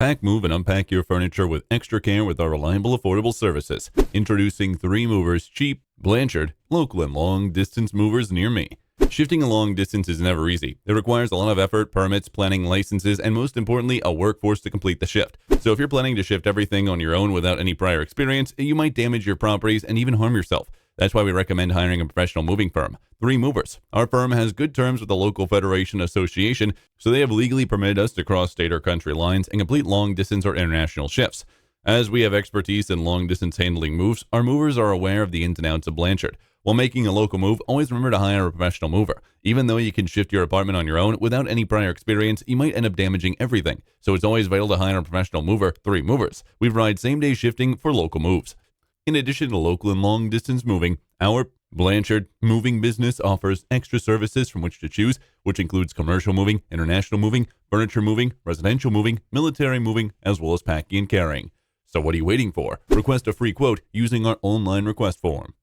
Pack, move, and unpack your furniture with extra care with our reliable, affordable services. Introducing 3 movers, cheap, Blanchard, local and long-distance movers near me. Shifting a long distance is never easy. It requires a lot of effort, permits, planning, licenses, and most importantly, a workforce to complete the shift. So if you're planning to shift everything on your own without any prior experience, you might damage your properties and even harm yourself. That's why we recommend hiring a professional moving firm, 3 Movers. Our firm has good terms with the local Federation Association, so they have legally permitted us to cross state or country lines and complete long-distance or international shifts. As we have expertise in long-distance handling moves, our movers are aware of the ins and outs of Blanchard. While making a local move, always remember to hire a professional mover. Even though you can shift your apartment on your own without any prior experience, you might end up damaging everything. So it's always vital to hire a professional mover, 3 Movers. We provide same-day shifting for local moves. In addition to local and long-distance moving, our Blanchard moving business offers extra services from which to choose, which includes commercial moving, international moving, furniture moving, residential moving, military moving, as well as packing and carrying. So what are you waiting for? Request a free quote using our online request form.